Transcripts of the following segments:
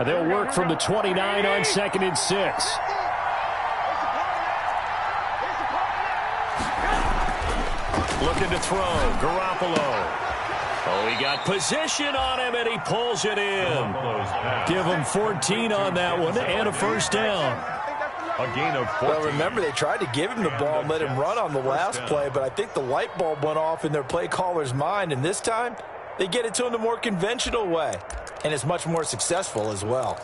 They'll work from the 29 on 2nd and 6. Looking to throw. Garoppolo. Oh, he got position on him, and he pulls it in. Give him 14 on that one and a first down. A gain of 14. Well, remember, they tried to give him the ball and let him run on the last play, but I think the light bulb went off in their play caller's mind, and this time they get it to him the more conventional way, and it's much more successful as well.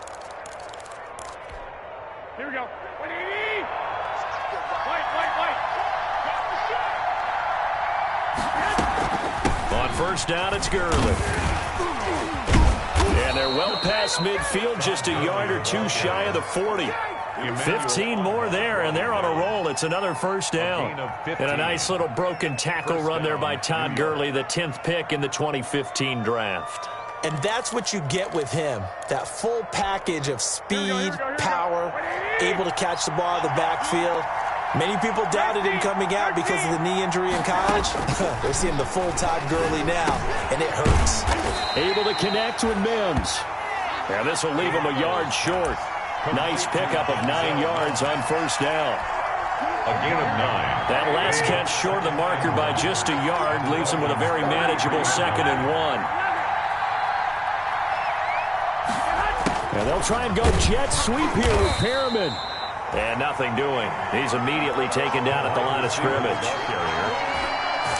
Here we go. On first down, it's Gurley. And they're well past midfield, just a yard or two shy of the 40. 15 more there, and they're on a roll. It's another first down. And a nice little broken tackle run there by Todd Gurley, the 10th pick in the 2015 draft. And that's what you get with him, that full package of speed, power, able to catch the ball out of the backfield. Many people doubted him coming out because of the knee injury in college. They're seeing the full Todd Gurley now, and it hurts. Able to connect with Mims. And this will leave him a yard short. Nice pickup of 9 yards on first down. A gain of 9. That last catch short of the marker by just a yard leaves him with a very manageable 2nd and 1. And they'll try and go jet sweep here with Perriman. And nothing doing. He's immediately taken down at the line of scrimmage.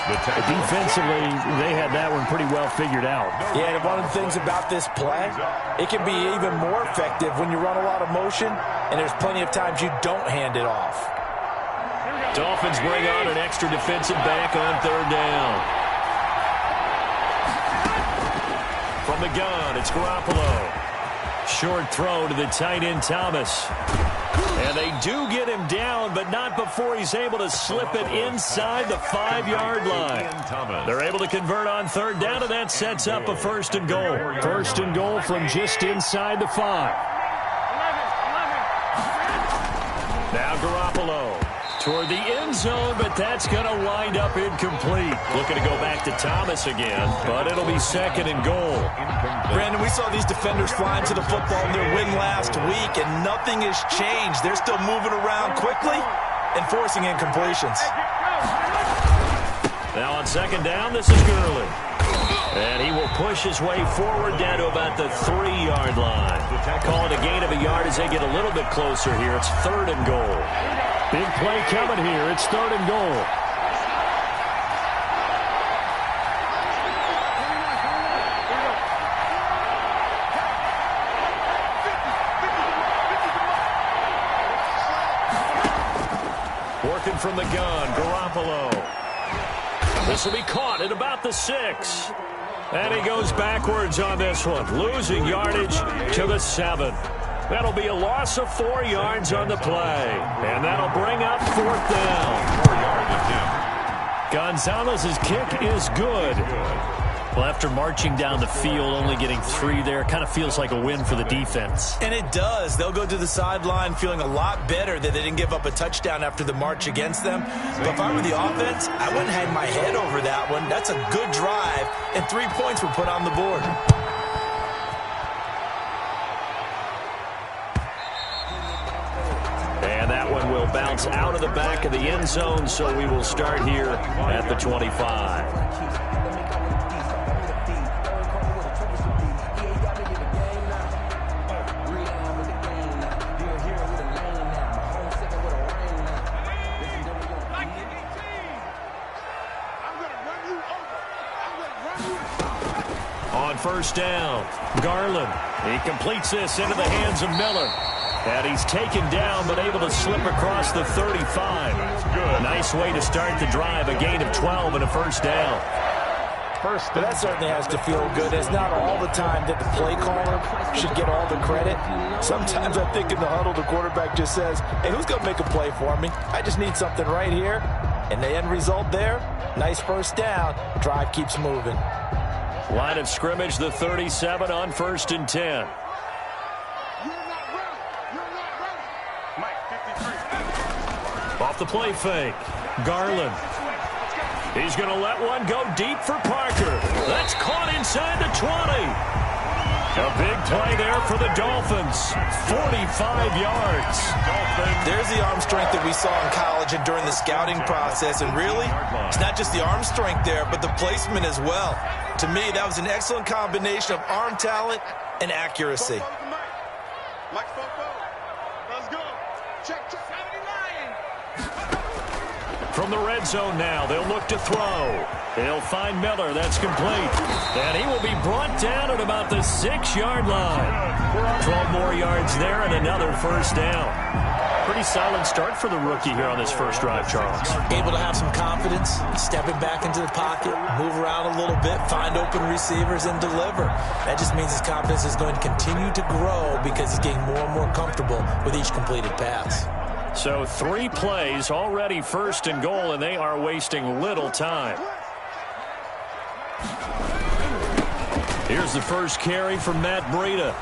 Defensively, they had that one pretty well figured out. Yeah, and one of the things about this play, it can be even more effective when you run a lot of motion, and there's plenty of times you don't hand it off. Dolphins bring on an extra defensive back on 3rd down. From the gun, it's Garoppolo. Short throw to the tight end, Thomas. And they do get him down, but not before he's able to slip it inside the 5-yard line. They're able to convert on 3rd down, and that sets up a 1st and goal. 1st and goal from just inside the 5. Now Garoppolo toward the end zone, but that's going to wind up incomplete. Looking to go back to Thomas again, but it'll be 2nd and goal. Brandon, we saw these defenders flying to the football in their win last week, and nothing has changed. They're still moving around quickly and forcing incompletions. Now on 2nd down, this is Gurley. And he will push his way forward down to about the 3-yard line. Call it a gain of a yard as they get a little bit closer here. It's 3rd and goal. Big play coming here. It's 3rd and goal. Working from the gun, Garoppolo. This will be caught at about the 6. And he goes backwards on this one, losing yardage to the 7. That'll be a loss of 4 yards on the play. And that'll bring up 4th down. 4 yards Gonzalez's kick is good. Well, after marching down the field, only getting 3 there, kind of feels like a win for the defense. And it does. They'll go to the sideline feeling a lot better that they didn't give up a touchdown after the march against them. But if I were the offense, I wouldn't hang my head over that one. That's a good drive, and 3 points were put on the board. And that one will bounce out of the back of the end zone, so we will start here at the 25. On 1st down, Garland. He completes this into the hands of Miller. And he's taken down, but able to slip across the 35. Good. Nice way to start the drive. A gain of 12 and a 1st down. But that certainly has to feel good. It's not all the time that the play caller should get all the credit. Sometimes I think in the huddle, the quarterback just says, hey, who's going to make a play for me? I just need something right here. And the end result there, nice 1st down. Drive keeps moving. Line of scrimmage, the 37 on 1st and 10. Off the play fake, Garland. He's going to let one go deep for Parker. That's caught inside the 20. A big play there for the Dolphins. 45 yards. There's the arm strength that we saw in college and during the scouting process. And really, it's not just the arm strength there, but the placement as well. To me, that was an excellent combination of arm talent and accuracy. Let's go. Check. From the red zone now, they'll look to throw. They'll find Miller. That's complete. And he will be brought down at about the 6-yard line. 12 more yards there and another first down. Pretty solid start for the rookie here on this first drive, Charles. Able to have some confidence, stepping back into the pocket, move around a little bit, find open receivers, and deliver. That just means his confidence is going to continue to grow because he's getting more and more comfortable with each completed pass. So 3 plays, already first and goal, and they are wasting little time. Here's the first carry from Matt Breida.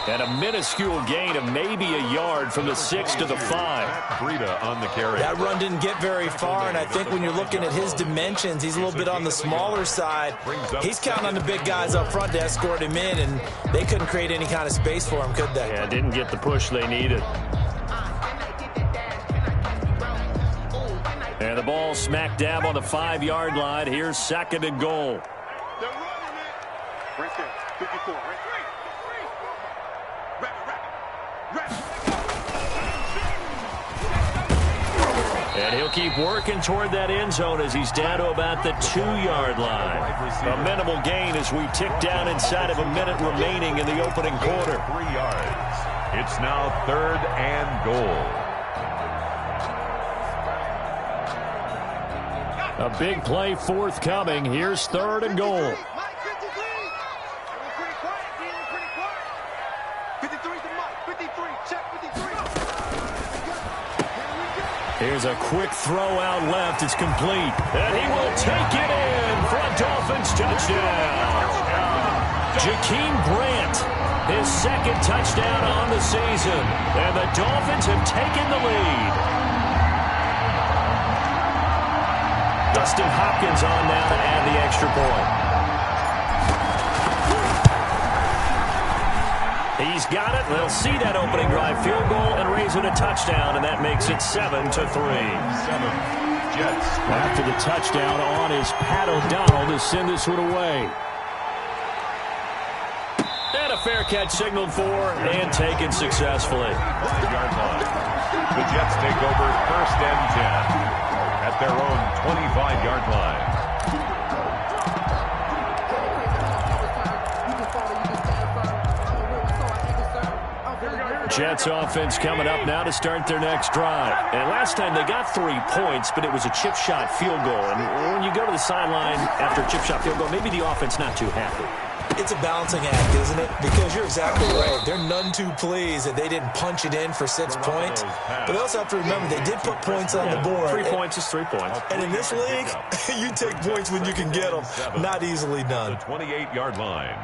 And a minuscule gain of maybe a yard from the 6 to the 5. Breida on the carry. That run didn't get very far, and I think when you're looking at his dimensions, he's a little bit on the smaller side. He's counting on the big guys up front to escort him in, and they couldn't create any kind of space for him, could they? Yeah, didn't get the push they needed. And the ball smack dab on the 5-yard line. Here's second and goal. They're running it. Right there. 54. Right. And he'll keep working toward that end zone as he's down to about the 2-yard line. A minimal gain as we tick down inside of a minute remaining in the opening quarter. 3 yards. It's now 3rd and goal. A big play forthcoming. Here's 3rd and goal. Here's a quick throw out left. It's complete. And he will take it in for a Dolphins touchdown. Jakeem Grant, his 2nd touchdown on the season. And the Dolphins have taken the lead. Dustin Hopkins on now to add the extra point. He's got it. They'll see that opening drive field goal and raise it a touchdown, and that makes it 7-3. 7 Jets. After the touchdown on is Pat O'Donnell to send this one away. And a fair catch signaled for and taken successfully. 5-yard line. The Jets take over 1st and 10 at their own 25-yard line. Jets offense coming up now to start their next drive. And last time they got 3 points, but it was a chip shot field goal. And when you go to the sideline after a chip shot field goal, maybe the offense not too happy. It's a balancing act, isn't it? Because you're exactly right. They're none too pleased that they didn't punch it in for 6 points. But they also have to remember they did put points on the board. 3 points is 3 points. And in this league, you take points when you can get them. Not easily done. The 28-yard line.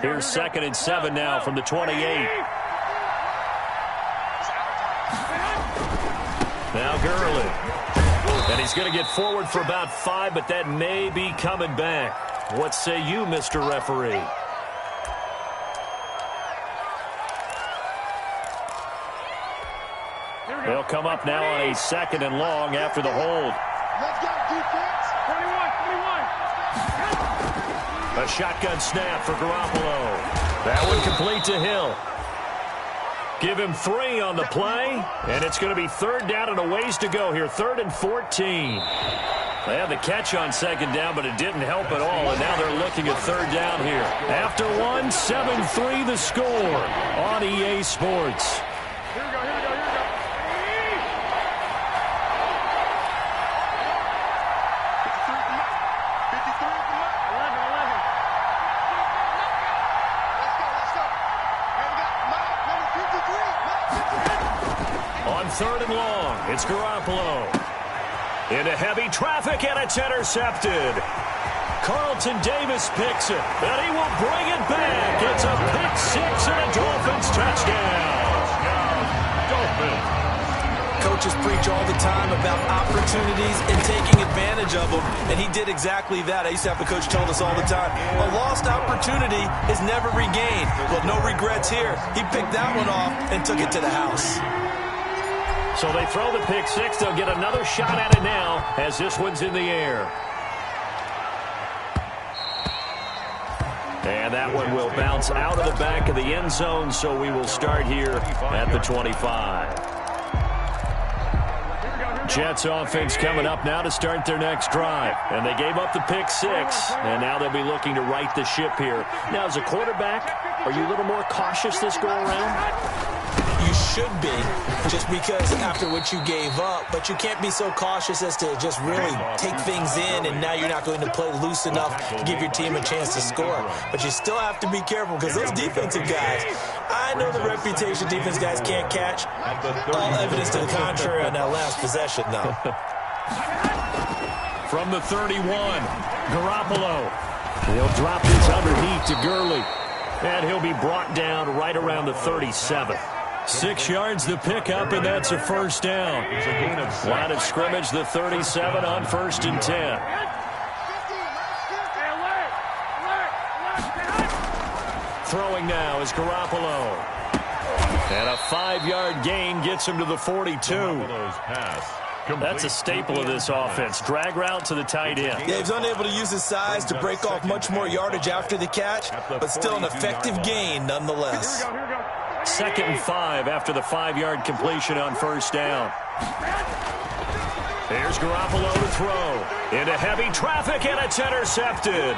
Here's 2nd and 7 now from the 28. Now Gurley. And he's going to get forward for about 5, but that may be coming back. What say you, Mr. Referee? They'll come up now on a 2nd and long after the hold. Let's go, defense. 21. A shotgun snap for Garoppolo. That one complete to Hill. Give him 3 on the play, and it's going to be 3rd down and a ways to go here. 3rd and 14. They had the catch on 2nd down, but it didn't help at all, and now they're looking at 3rd down here. After 1, 7-3 the score on EA Sports. Here we go. 3rd and long. It's Garoppolo. Into heavy traffic, and it's intercepted. Carlton Davis picks it, and he will bring it back. It's a pick 6 and a Dolphins touchdown. Dolphins. coaches preach all the time about opportunities and taking advantage of them, and he did exactly that. I used to have a coach tell us all the time, a lost opportunity is never regained. Well, no regrets here. He picked that one off and took it to the house. So they throw the pick six. They'll get another shot at it now as this one's in the air. And that one will bounce out of the back of the end zone, so we will start here at the 25. Jets offense coming up now to start their next drive. And they gave up the pick six, and now they'll be looking to right the ship here. Now, as a quarterback, are you a little more cautious this go-around? You should be, just because after what you gave up, but you can't be so cautious as to just really take things in, and now you're not going to play loose enough to give your team a chance to score. But you still have to be careful, because those defensive guys, I know the reputation defense guys can't catch. All evidence to the contrary on that last possession, though. From the 31, Garoppolo. He'll drop this underneath to Gurley, and he'll be brought down right around the 37. 6 yards the pickup, and that's a first down. Line of scrimmage, the 37 on 1st and 10. Throwing now is Garoppolo. And a 5-yard gain gets him to the 42. That's a staple of this offense. Drag route to the tight end. Yeah, he's unable to use his size to break off much more yardage after the catch, but still an effective gain nonetheless. 2nd and 5 after the 5-yard completion on 1st down. Here's Garoppolo to throw. Into heavy traffic, and it's intercepted.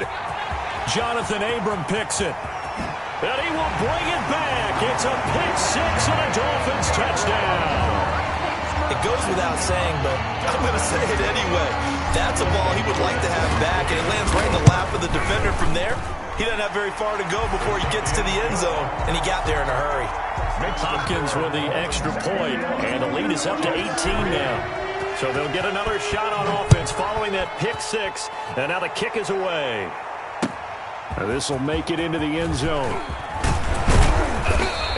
Jonathan Abram picks it. And he will bring it back. It's a pick six and a Dolphins touchdown. It goes without saying, but I'm going to say it anyway. That's a ball he would like to have back, and it lands right in the lap of the defender from there. He doesn't have very far to go before he gets to the end zone, and he got there in a hurry. Hopkins with the extra point, and the lead is up to 18 now. So they'll get another shot on offense following that pick six, and now the kick is away. This will make it into the end zone.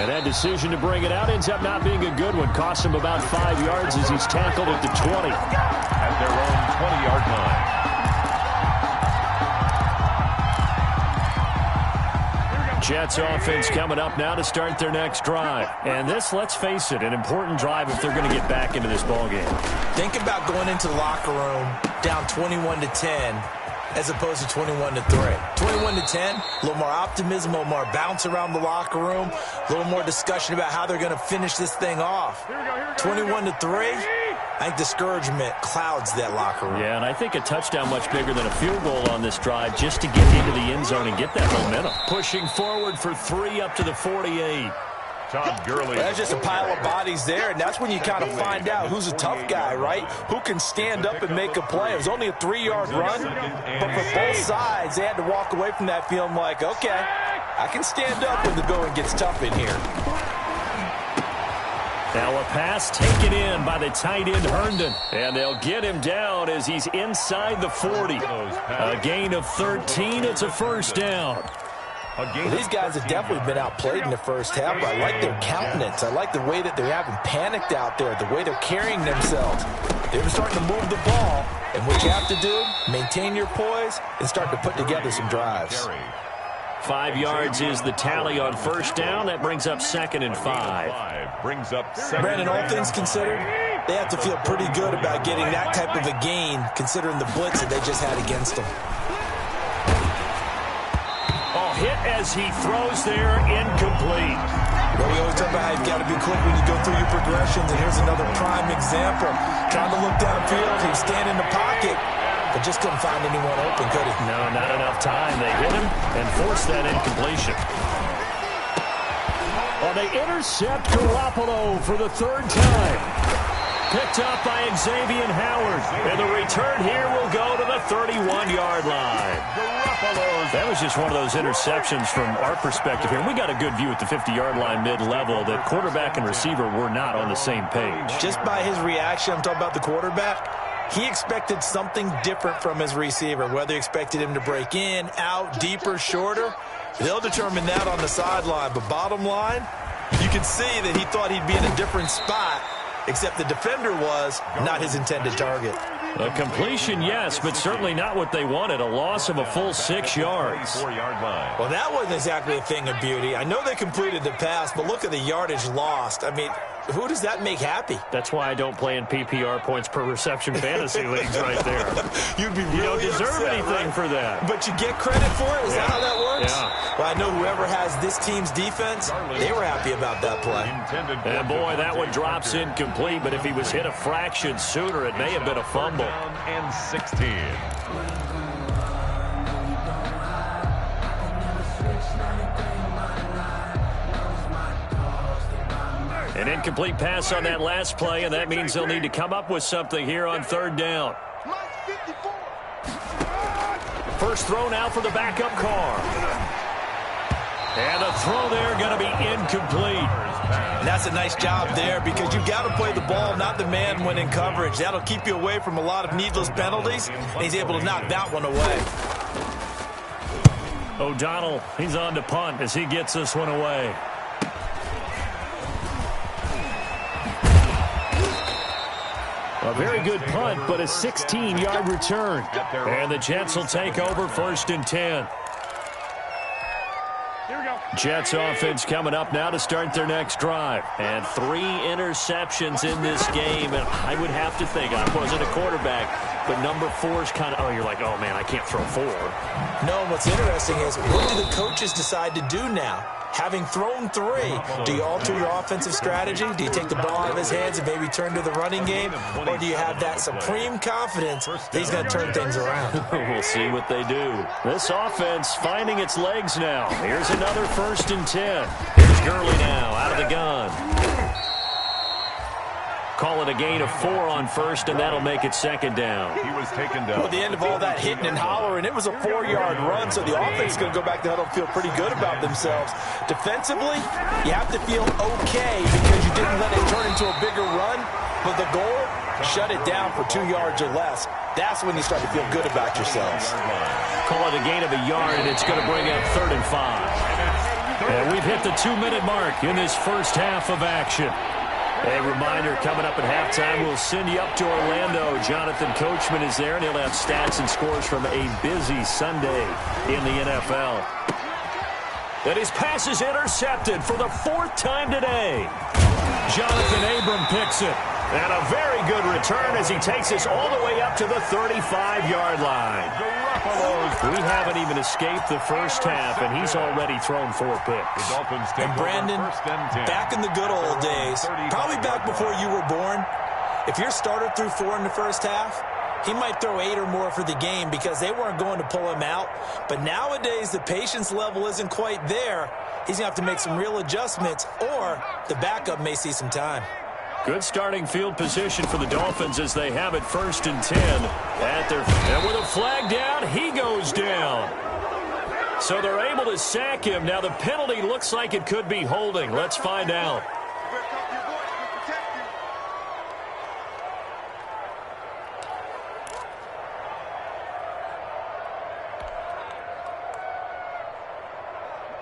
And that decision to bring it out ends up not being a good one. Costs him about 5 yards as he's tackled at the 20. At their own 20-yard line. Jets offense coming up now to start their next drive. And this, let's face it, an important drive if they're going to get back into this ballgame. Think about going into the locker room down 21-10 as opposed to 21-3. 21-10, a little more optimism, a little more bounce around the locker room, a little more discussion about how they're going to finish this thing off. 21-3, I think discouragement clouds that locker room. Yeah, and I think a touchdown much bigger than a field goal on this drive just to get into the end zone and get that momentum. Pushing forward for 3 up to the 48. Todd Gurley. There's just a pile of bodies there, and that's when you kind of find out who's a tough guy, right? Who can stand up and make a play. It was only a 3-yard run, but for both sides, they had to walk away from that feeling like, okay, I can stand up when the going gets tough in here. Now a pass taken in by the tight end Herndon, and they'll get him down as he's inside the 40. A gain of 13. It's a first down. Well, these guys have definitely been outplayed in the first half, but I like their countenance. I like the way that they haven't panicked out there, the way they're carrying themselves. They're starting to move the ball, and what you have to do, maintain your poise and start to put together some drives. 5 yards is the tally on first down. That brings up 2nd and 5. Brings up 2nd. Brandon, all things considered, they have to feel pretty good about getting that type of a gain, considering the blitz that they just had against them. Hit as he throws there, incomplete. Well, we always talk about how you've got to be quick when you go through your progressions, and here's another prime example. Trying to look downfield, he was standing in the pocket, but just couldn't find anyone open, could he? No, not enough time. They hit him and forced that incompletion. Well, they intercept Garoppolo for the 3rd time. Picked up by Xavier Howard. And the return here will go to the 31-yard line. That was just one of those interceptions from our perspective here. We got a good view at the 50-yard line mid-level that quarterback and receiver were not on the same page. Just by his reaction, I'm talking about the quarterback, he expected something different from his receiver. Whether he expected him to break in, out, deeper, shorter, they'll determine that on the sideline. But bottom line, you can see that he thought he'd be in a different spot except the defender was not his intended target. A completion, yes, but certainly not what they wanted. A loss of a full 6 yards. 4-yard line. Well, that wasn't exactly a thing of beauty. I know they completed the pass, but look at the yardage lost. I mean, who does that make happy? That's why I don't play in PPR points per reception fantasy leagues right there. You'd be really You don't deserve upset, anything right? for that. But you get credit for it? Is that how that works? Yeah. Well, I know whoever has this team's defense, they were happy about that play. And boy, that one drops incomplete, but if he was hit a fraction sooner, it may have been a fumble. And 16. An incomplete pass on that last play, and that means they'll need to come up with something here on 3rd down. First throw now for the backup car. And the throw there going to be incomplete. And that's a nice job there because you've got to play the ball, not the man when in coverage. That'll keep you away from a lot of needless penalties, and he's able to knock that one away. O'Donnell, he's on to punt as he gets this one away. A very good punt, but a 16-yard return. And the Jets will take over 1st and 10. Jets offense coming up now to start their next drive. And 3 interceptions in this game. And I would have to think, I wasn't a quarterback, but number 4 is kind of, you're like, oh, man, I can't throw 4. No, what's interesting is what do the coaches decide to do now? Having thrown 3, do you alter your offensive strategy? Do you take the ball out of his hands and maybe turn to the running game? Or do you have that supreme confidence that he's going to turn things around? We'll see what they do. This offense finding its legs now. Here's another 1st and 10. Here's Gurley now out of the gun. Call it a gain of 4 on 1st, and that'll make it 2nd down. He was taken down. Well, at the end of all that hitting and hollering, it was a 4-yard run, so the offense is going to go back to huddle and feel pretty good about themselves. Defensively, you have to feel okay because you didn't let it turn into a bigger run, but the goal, shut it down for 2 yards or less. That's when you start to feel good about yourselves. Call it a gain of a yard, and it's going to bring up 3rd and 5. And we've hit the 2-minute mark in this first half of action. A reminder, coming up at halftime, we'll send you up to Orlando. Jonathan Coachman is there, and he'll have stats and scores from a busy Sunday in the NFL. And his pass is intercepted for the 4th time today. Jonathan Abram picks it. And a very good return as he takes us all the way up to the 35-yard line. We haven't even escaped the first half, and he's already thrown 4 picks. And Brandon, back in the good old days, probably back before you were born, if your starter threw 4 in the first half, he might throw 8 or more for the game because they weren't going to pull him out. But nowadays, the patience level isn't quite there. He's going to have to make some real adjustments, or the backup may see some time. Good starting field position for the Dolphins as they have it 1st and 10 at their, and with a flag down, he goes down. So they're able to sack him. Now the penalty looks like it could be holding. Let's find out.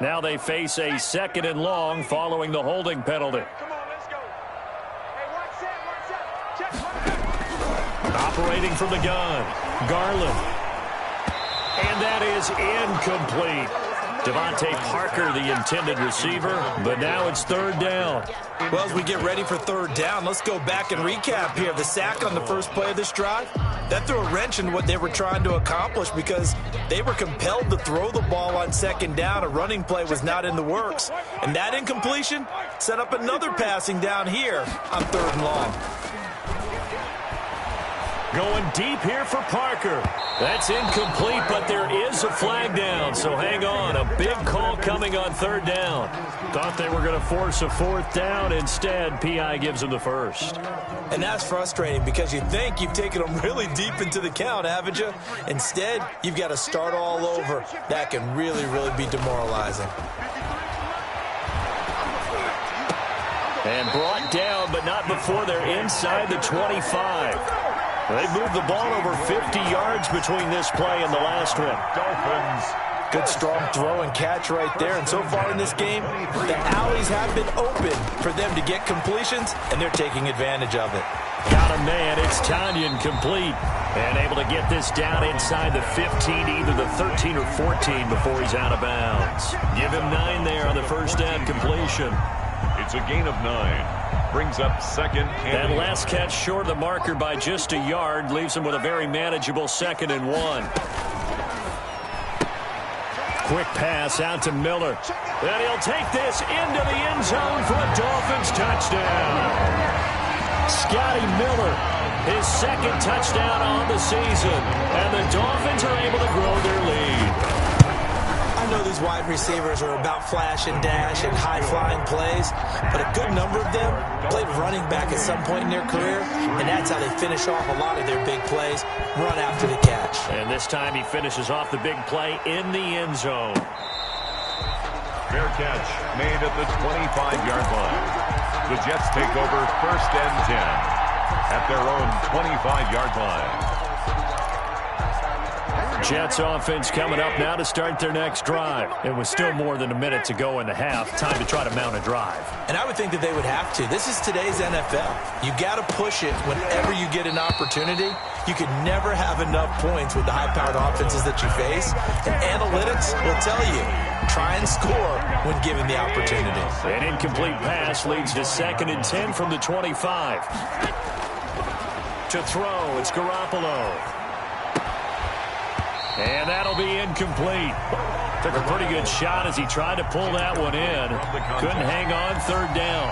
Now they face a 2nd and long following the holding penalty. Operating from the gun, Garland. And that is incomplete. Devontae Parker, the intended receiver, but now it's 3rd down. Well, as we get ready for 3rd down, let's go back and recap here. The sack on the first play of this drive, that threw a wrench in what they were trying to accomplish because they were compelled to throw the ball on 2nd down. A running play was not in the works. And that incompletion set up another passing down here on 3rd and long. Going deep here for Parker. That's incomplete, but there is a flag down, so hang on. A big call coming on 3rd down. Thought they were going to force a 4th down. Instead, P.I. gives them the 1st. And that's frustrating because you think you've taken them really deep into the count, haven't you? Instead, you've got to start all over. That can really, really be demoralizing. And brought down, but not before they're inside the 25. They moved the ball over 50 yards between this play and the last one. Dolphins Good, strong throw and catch right there. And so far in this game, the alleys have been open for them to get completions, and they're taking advantage of it. Got a man. It's Tanyan complete. And able to get this down inside the 15, either the 13 or 14 before he's out of bounds. Give him 9 there on the first down completion. It's a gain of 9. Brings up second. That last catch short of the marker by just a yard leaves him with a very manageable 2nd and 1. Quick pass out to Miller. And he'll take this into the end zone for a Dolphins touchdown. Scotty Miller, his 2nd touchdown on the season. And the Dolphins are able to grow their lead. I know these wide receivers are about flash and dash and high-flying plays, but a good number of them played running back at some point in their career, and that's how they finish off a lot of their big plays, run after the catch. And this time he finishes off the big play in the end zone. Fair catch made at the 25-yard line. The Jets take over 1st and 10 at their own 25-yard line. Jets offense coming up now to start their next drive. It was still more than a minute to go in the half. Time to try to mount a drive. And I would think that they would have to. This is today's NFL. You got to push it whenever you get an opportunity. You can never have enough points with the high-powered offenses that you face. And analytics will tell you, try and score when given the opportunity. An incomplete pass leads to 2nd and 10 from the 25. To throw, it's Garoppolo. And that'll be incomplete. Took a pretty good shot as he tried to pull that one in. Couldn't hang on 3rd down.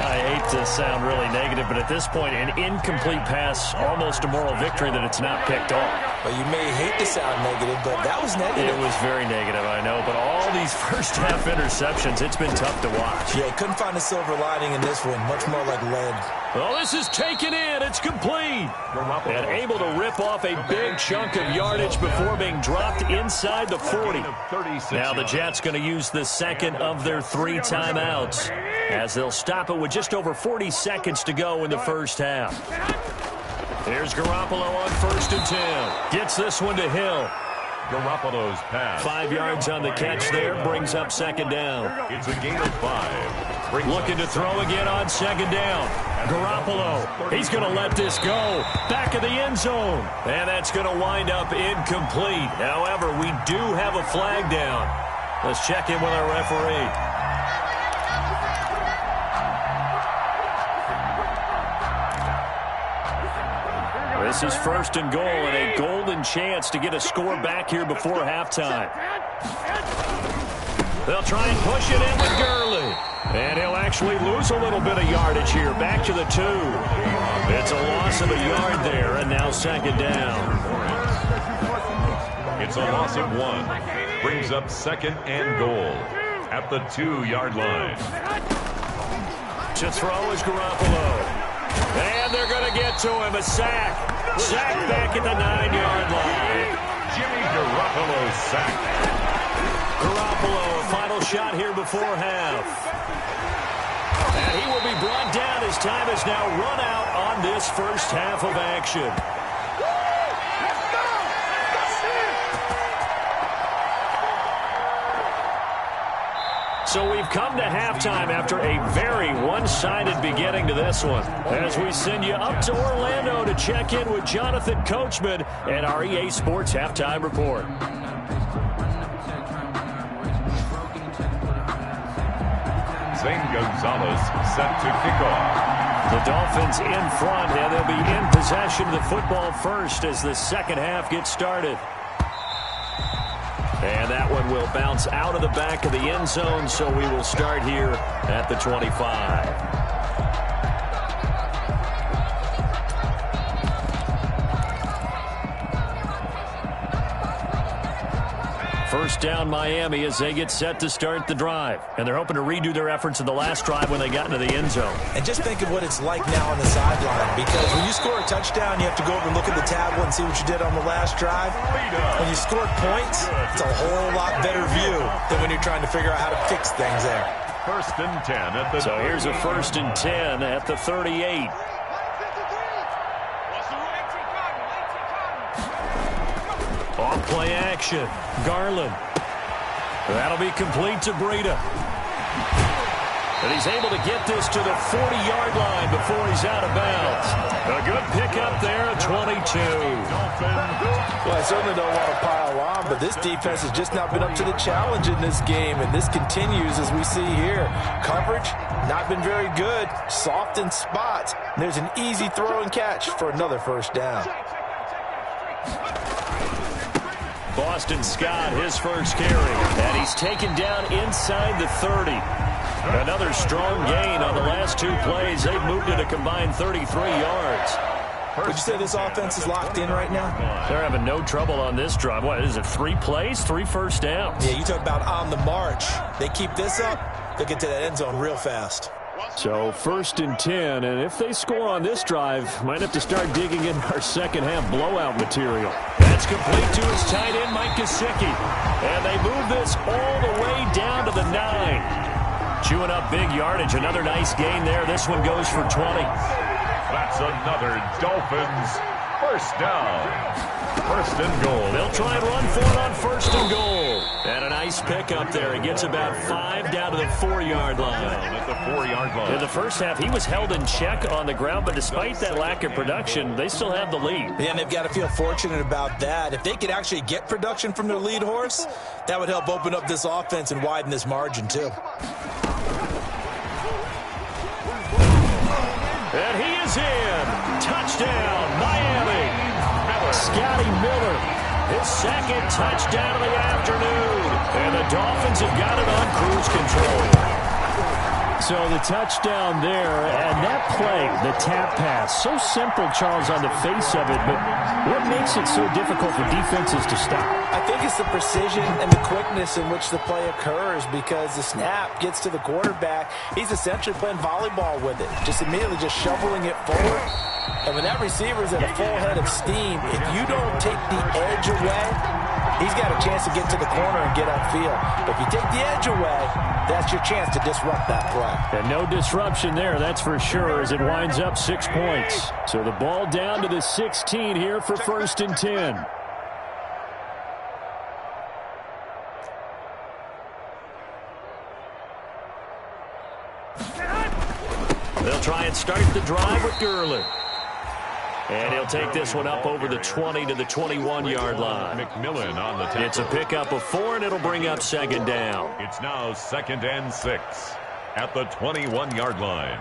I hate to sound really negative, but at this point, an incomplete pass, almost a moral victory that it's not picked off. Well, you may hate to sound negative, but that was negative. It was very negative, I know. But all these first-half interceptions, it's been tough to watch. Yeah, couldn't find a silver lining in this one. Much more like lead. Well, this is taken in. It's complete. And able to rip off a big chunk of yardage before being dropped inside the 40. Now the Jets going to use the 2nd of their 3 timeouts as they'll stop it with just over 40 seconds to go in the first half. Here's Garoppolo on 1st and 10. Gets this one to Hill. Garoppolo's pass. 5 yards on the catch there. Brings up 2nd down. It's a gain of 5. Looking to throw again on 2nd down. Garoppolo, he's going to let this go. Back of the end zone. And that's going to wind up incomplete. However, we do have a flag down. Let's check in with our referee. This is 1st and goal and a golden chance to get a score back here before halftime. They'll try and push it in with Gurley. And he'll actually lose a little bit of yardage here. Back to the 2. It's a loss of a yard there, and now 2nd down. It's a loss of 1. Brings up 2nd and goal at the 2-yard line. To throw is Garoppolo. And they're going to get to him. A sack. Sack back at the 9-yard line. Jimmy Garoppolo sacked. Garoppolo, a final shot here before half. And he will be brought down as time has now run out on this first half of action. So we've come to halftime after a very one-sided beginning to this one. As we send you up to Orlando to check in with Jonathan Coachman and our EA Sports Halftime Report. Zane Gonzalez set to kick off. The Dolphins in front, and they'll be in possession of the football first as the second half gets started. And that one will bounce out of the back of the end zone, so we will start here at the 25. First down Miami as they get set to start the drive. And they're hoping to redo their efforts in the last drive when they got into the end zone. And just think of what it's like now on the sideline, because when you score a touchdown, you have to go over and look at the tablet and see what you did on the last drive. When you scored points, it's a whole lot better view than when you're trying to figure out how to fix things there. 1st and 10 at the... So here's a 1st and 10 at the 38. Off play action. Garland That'll be complete to Breida. And he's able to get this to the 40-yard line before he's out of bounds. A good pickup there at 22. Well, I certainly don't want to pile on, but this defense has just not been up to the challenge in this game, and this continues as we see here. Coverage, not been very good, soft in spots. There's an easy throw and catch for another first down. Boston Scott, his first carry, and he's taken down inside the 30. Another strong gain on the last two plays. They've moved it a combined 33 yards. Would you say this offense is locked in right now? They're having no trouble on this drive. What is it, 3 plays, 3 first downs? Yeah, you talk about on the march. They keep this up, they'll get to that end zone real fast. So 1st and 10, and if they score on this drive, might have to start digging in our second-half blowout material. That's complete to his tight end, Mike Gesicki. And they move this all the way down to the 9. Chewing up big yardage. Another nice gain there. This one goes for 20. That's another Dolphins first down. First and goal. They'll try and run for it on 1st and goal. And a nice pickup there. He gets about 5 down to the 4-yard line. At the 4-yard line. In the first half, he was held in check on the ground, but despite that lack of production, they still have the lead. Yeah, and they've got to feel fortunate about that. If they could actually get production from their lead horse, that would help open up this offense and widen this margin, too. And he is in. Touchdown, Miami. Scotty Miller, his second touchdown of the afternoon. And the Dolphins have got it on cruise control. So the touchdown there, and that play, the tap pass, so simple, Charles, on the face of it, but what makes it so difficult for defenses to stop? I think it's the precision and the quickness in which the play occurs, because the snap gets to the quarterback. He's essentially playing volleyball with it, just immediately just shoveling it forward. And when that receiver's at a full head of steam, if you don't take the edge away, he's got a chance to get to the corner and get upfield. But if you take the edge away, that's your chance to disrupt that play. And no disruption there, that's for sure, as it winds up 6 points. So the ball down to the 16 here for 1st and 10. They'll try and start the drive with Gurley. And he'll take this one up over the 20 to the 21-yard line. McMillan on the tackle. It's a pickup of 4, and it'll bring up 2nd down. It's now 2nd and 6 at the 21-yard line.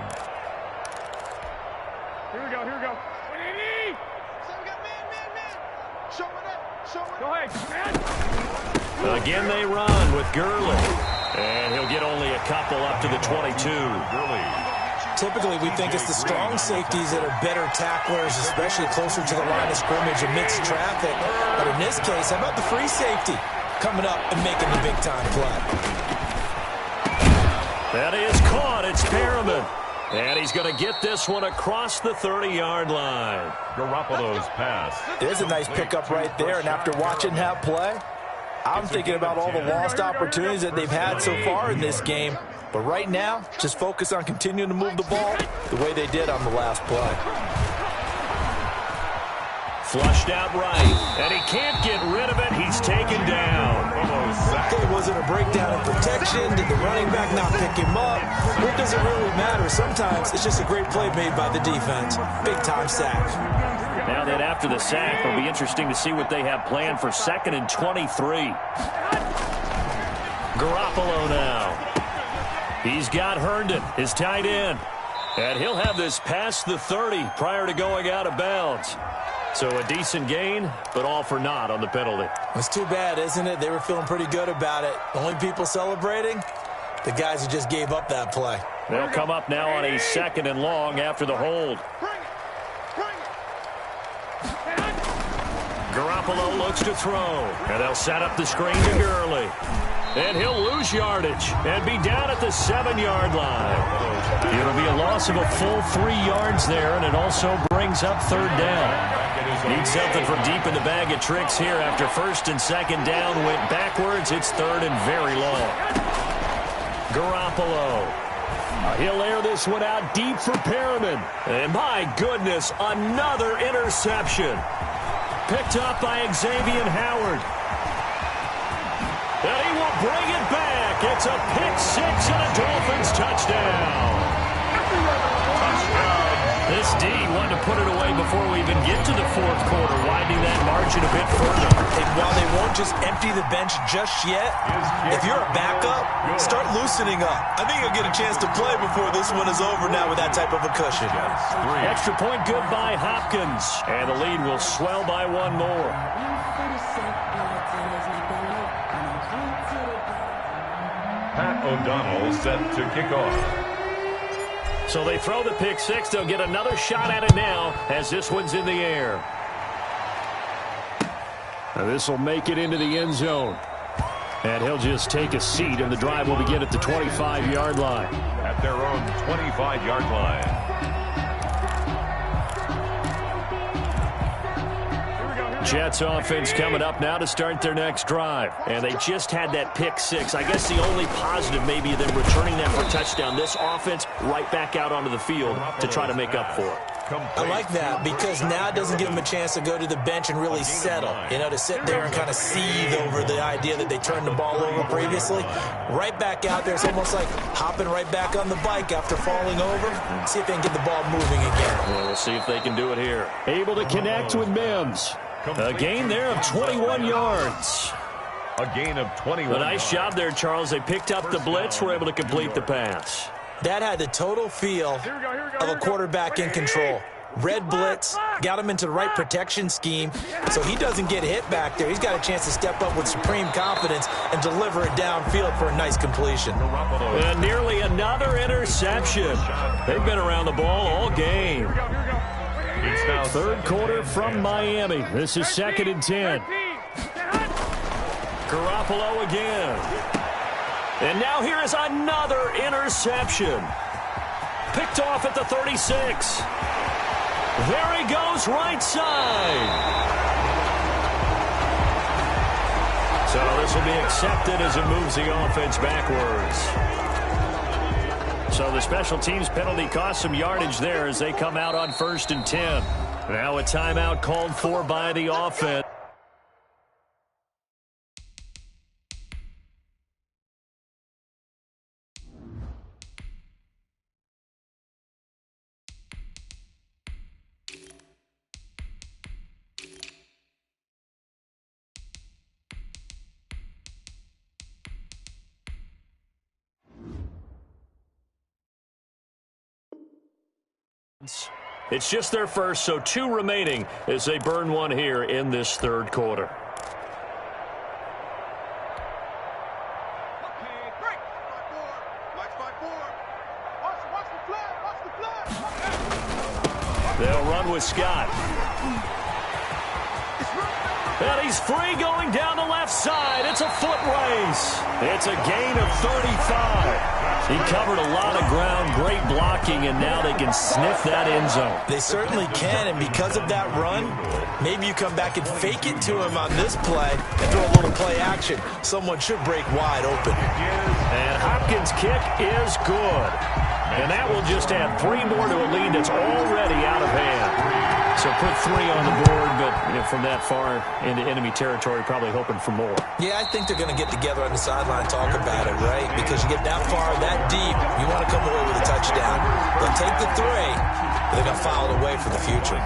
Here we go, here we go. Show it up, show it up. Go ahead, man. Again, they run with Gurley. And he'll get only a couple up to the 22. Gurley. Typically, we think it's the strong safeties that are better tacklers, especially closer to the line of scrimmage amidst traffic. But in this case, how about the free safety coming up and making the big-time play? That is caught. It's Perriman. And he's going to get this one across the 30-yard line. Garoppolo's pass. There's a nice pickup right there, and after watching that play, I'm thinking about all the lost opportunities that they've had so far in this game. But right now, just focus on continuing to move the ball the way they did on the last play. Flushed out right, and he can't get rid of it. He's taken down. Okay, was it a breakdown in protection? Did the running back not pick him up? What does it really matter? Sometimes it's just a great play made by the defense. Big-time sack. Now that after the sack, it'll be interesting to see what they have planned for 2nd and 23. Garoppolo now. He's got Herndon, his tight end. And he'll have this past the 30 prior to going out of bounds. So a decent gain, but all for naught on the penalty. It's too bad, isn't it? They were feeling pretty good about it. The only people celebrating, the guys who just gave up that play. They'll come up now on a 2nd and long after the hold. Garoppolo looks to throw, and they'll set up the screen to Gurley. And he'll lose yardage and be down at the 7-yard line. It'll be a loss of a full 3 yards there, and it also brings up 3rd down. Need something from deep in the bag of tricks here after 1st and 2nd down went backwards. It's 3rd and very long. Garoppolo. He'll air this one out deep for Perriman. And my goodness, another interception. Picked up by Xavier Howard. And he will bring it back. It's a pick six and a Dolphins touchdown. This D wanted to put it away before we even get to the fourth quarter, widening that margin a bit further. And while they won't just empty the bench just yet, if you're a backup, start loosening up. I think you'll get a chance to play before this one is over now with that type of a cushion. Extra point good by Hopkins. And the lead will swell by one more. Pat O'Donnell set to kick off. So they throw the pick six. They'll get another shot at it now as this one's in the air. Now this will make it into the end zone. And he'll just take a seat, and the drive will begin at the 25-yard line. At their own 25-yard line. Jets offense coming up now to start their next drive. And they just had that pick six. I guess the only positive maybe them returning that for a touchdown. This offense right back out onto the field to try to make up for it. I like that because now it doesn't give them a chance to go to the bench and really settle. You know, to sit there and kind of seethe over the idea that they turned the ball over previously. Right back out there. It's almost like hopping right back on the bike after falling over. See if they can get the ball moving again. Well, we'll see if they can do it here. Able to connect with Mims. A gain there of 21 yards. A gain of 21. A nice job there, Charles. They picked up the blitz, were able to complete the pass. That had the total feel of a quarterback in control. Red blitz, got him into the right protection scheme, so he doesn't get hit back there. He's got a chance to step up with supreme confidence and deliver it downfield for a nice completion. And nearly another interception. They've been around the ball all game. It's now Third quarter from Miami. This is 2nd and 10. Garoppolo again. And now here is another interception. Picked off at the 36. There he goes, right side. So this will be accepted as it moves the offense backwards. So the special teams penalty cost some yardage there as they come out on 1st and 10. Now a timeout called for by the offense. It's just their first, so 2 remaining as they burn one here in this 3rd quarter. They'll run with Scott. And he's free going down the left side. It's a foot race. It's a gain of 35. He covered a lot of ground, great blocking, and now they can sniff that end zone. They certainly can, and because of that run, maybe you come back and fake it to him on this play and throw a little play action. Someone should break wide open. And Hopkins' kick is good. And that will just add 3 more to a lead that's already out of hand. So put 3 on the board, but from that far into enemy territory, probably hoping for more. Yeah, I think they're going to get together on the sideline and talk about it, right? Because you get that far, that deep, you want to come away with a touchdown. They'll take the 3, but they're going to file it away for the future.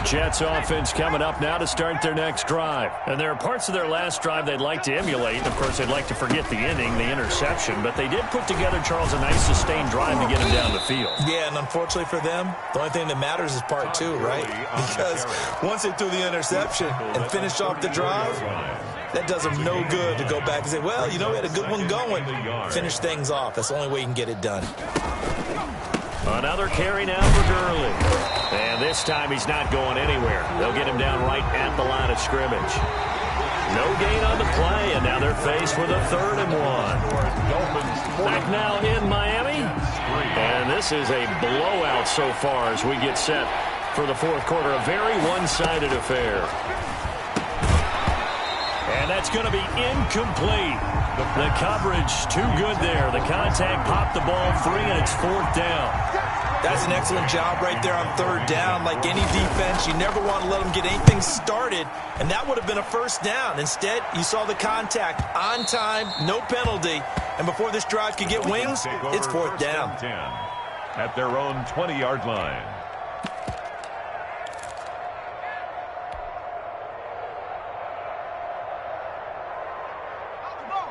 Jets offense coming up now to start their next drive. And there are parts of their last drive they'd like to emulate. Of course, they'd like to forget the ending, the interception. But they did put together, Charles, a nice sustained drive to get him down the field. Yeah, and unfortunately for them, the only thing that matters is part 2, right? Because once they threw the interception and finished off the drive, that does them no good to go back and say, well, you know, we had a good one going. Finish things off. That's the only way you can get it done. Another carry now for Gurley. And this time he's not going anywhere. They'll get him down right at the line of scrimmage. No gain on the play, and now they're faced with a 3rd and 1. Back now in Miami. And this is a blowout so far as we get set for the 4th quarter. A very one-sided affair. And that's going to be incomplete. The coverage too good there. The contact popped the ball free, and it's 4th down. That's an excellent job right there on third down. Like any defense, you never want to let them get anything started, and that would have been a first down. Instead, you saw the contact on time, no penalty, and before this drive could get wings, it's fourth down. At their own 20-yard line.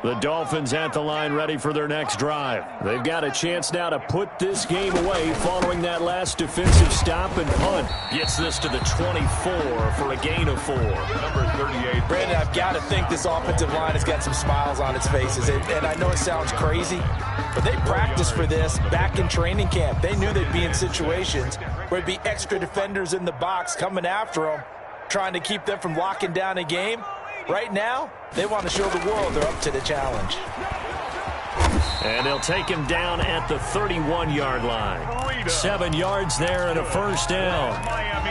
The Dolphins at the line ready for their next drive. They've got a chance now to put this game away following that last defensive stop and punt. Gets this to the 24 for a gain of 4. Number 38. Brandon, I've got to think this offensive line has got some smiles on its faces. And I know it sounds crazy, but they practiced for this back in training camp. They knew they'd be in situations where there'd be extra defenders in the box coming after them, trying to keep them from locking down a game. Right now, they want to show the world they're up to the challenge. And they'll take him down at the 31-yard line. 7 yards there and a first down.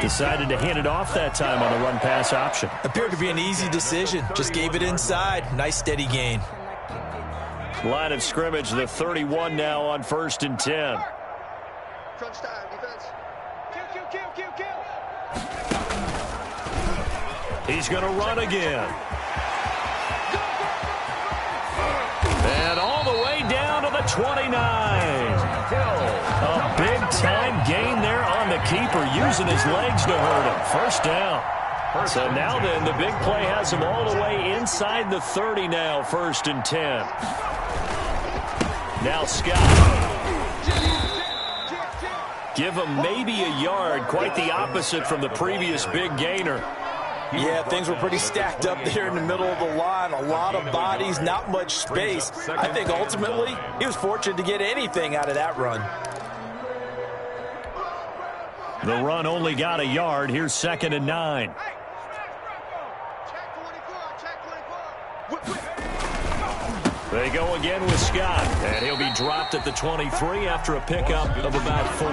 Decided to hand it off that time on the run-pass option. Appeared to be an easy decision. Just gave it inside. Nice steady gain. Line of scrimmage, the 31 now on 1st and 10. Crunch time, defense. Kill. He's going to run again. And all the way down to the 29. A big-time gain there on the keeper, using his legs to hurt him. First down. So now then, the big play has him all the way inside the 30 now, 1st and 10. Now Scott. Give him maybe a yard, quite the opposite from the previous big gainer. Yeah, things were pretty stacked up there in the middle of the line. A lot of bodies, not much space. I think ultimately he was fortunate to get anything out of that run. The run only got a yard. Here's 2nd and 9. They go again with Scott, and he'll be dropped at the 23 after a pickup of about 4.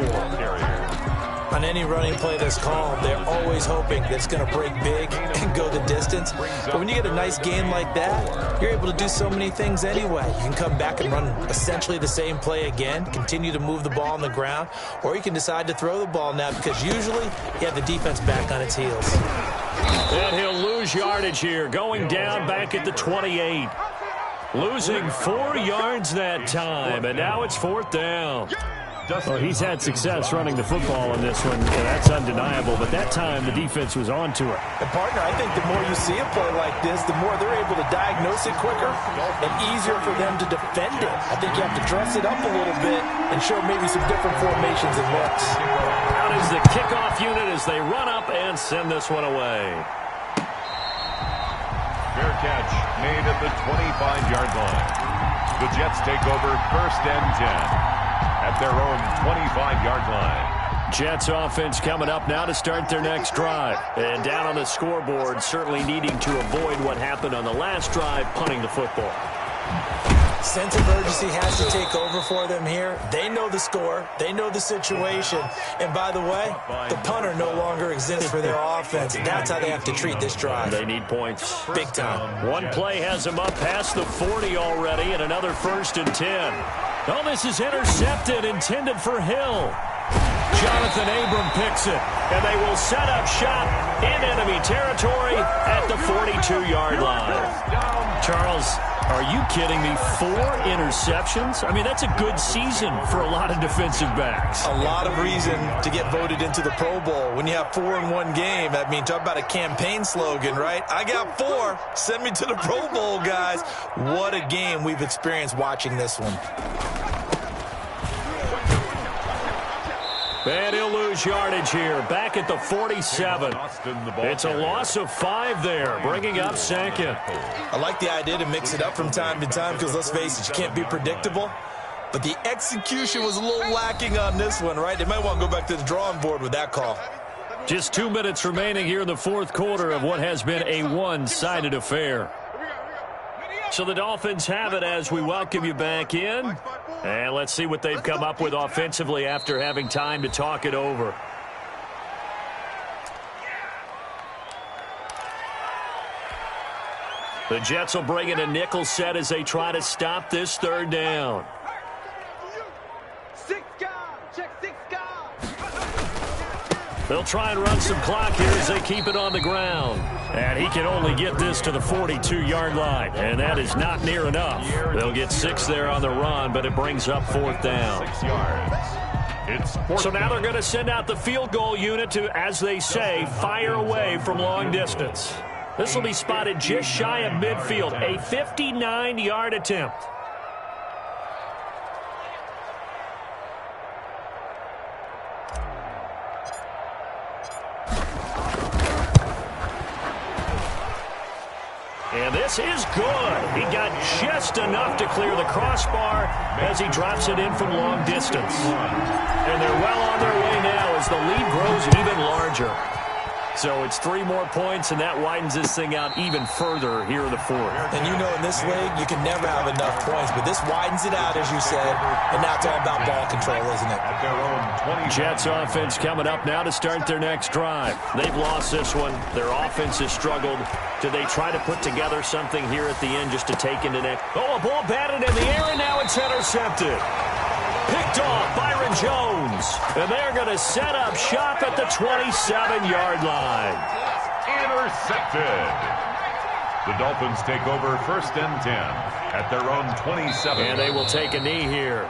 On any running play that's called, they're always hoping that it's going to break big and go the distance. But when you get a nice gain like that, you're able to do so many things anyway. You can come back and run essentially the same play again, continue to move the ball on the ground, or you can decide to throw the ball now because usually you have the defense back on its heels. And he'll lose yardage here, going down back at the 28. Losing 4 yards that time, and now it's 4th down. Well, he's had success running the football in this one, and that's undeniable. But that time, the defense was on to it. And, partner, I think the more you see a play like this, the more they're able to diagnose it quicker and easier for them to defend it. I think you have to dress it up a little bit and show maybe some different formations and looks. Out is the kickoff unit as they run up and send this one away. Fair catch made at the 25-yard line. The Jets take over 1st and 10. At their own 25-yard line. Jets offense coming up now to start their next drive. And down on the scoreboard, certainly needing to avoid what happened on the last drive, punting the football. Sense of urgency has to take over for them here. They know the score. They know the situation. And by the way, the punter no longer exists for their offense. That's how they have to treat this drive. They need points. Big time. One play has them up past the 40 already, and another 1st and 10. Oh, this is intercepted, intended for Hill. Jonathan Abram picks it, and they will set up shop in enemy territory at the 42-yard line. Charles, are you kidding me? 4 interceptions? I mean, that's a good season for a lot of defensive backs. A lot of reason to get voted into the Pro Bowl. When you have 4 in one game, I mean, talk about a campaign slogan, right? I got 4. Send me to the Pro Bowl, guys. What a game we've experienced watching this one. And he'll lose yardage here, back at the 47. It's a loss of 5 there, bringing up 2nd. I like the idea to mix it up from time to time because, let's face it, you can't be predictable. But the execution was a little lacking on this one, right? They might want to go back to the drawing board with that call. Just 2 minutes remaining here in the 4th quarter of what has been a one-sided affair. So the Dolphins have it as we welcome you back in. And let's see what they've come up with offensively after having time to talk it over. The Jets will bring in a nickel set as they try to stop this 3rd down. 6 guard, check 6 guard. They'll try and run some clock here as they keep it on the ground. And he can only get this to the 42-yard line, and that is not near enough. They'll get 6 there on the run, but it brings up 4th down. 6 yards. So now they're going to send out the field goal unit to, as they say, fire away from long distance. This will be spotted just shy of midfield, a 59-yard attempt. And this is good. He got just enough to clear the crossbar as he drops it in from long distance. And they're well on their way now as the lead grows even larger. So it's 3 more points, and that widens this thing out even further here in the 4th. And you know in this league, you can never have enough points, but this widens it out, as you said, and now it's all about ball control, isn't it? At their own 20. Jets offense coming up now to start their next drive. They've lost this one. Their offense has struggled. Do they try to put together something here at the end just to take into next? Oh, a ball batted in the air, and now it's intercepted. Picked off Byron Jones. And they're going to set up shop at the 27-yard line. Intercepted. The Dolphins take over 1st and 10 at their own 27. And they will take a knee here.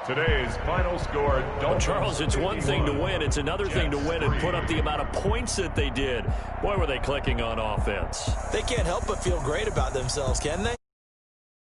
Today's final score. Well, Charles, it's one thing to win. It's another thing to win and put up the amount of points that they did. Boy, were they clicking on offense. They can't help but feel great about themselves, can they?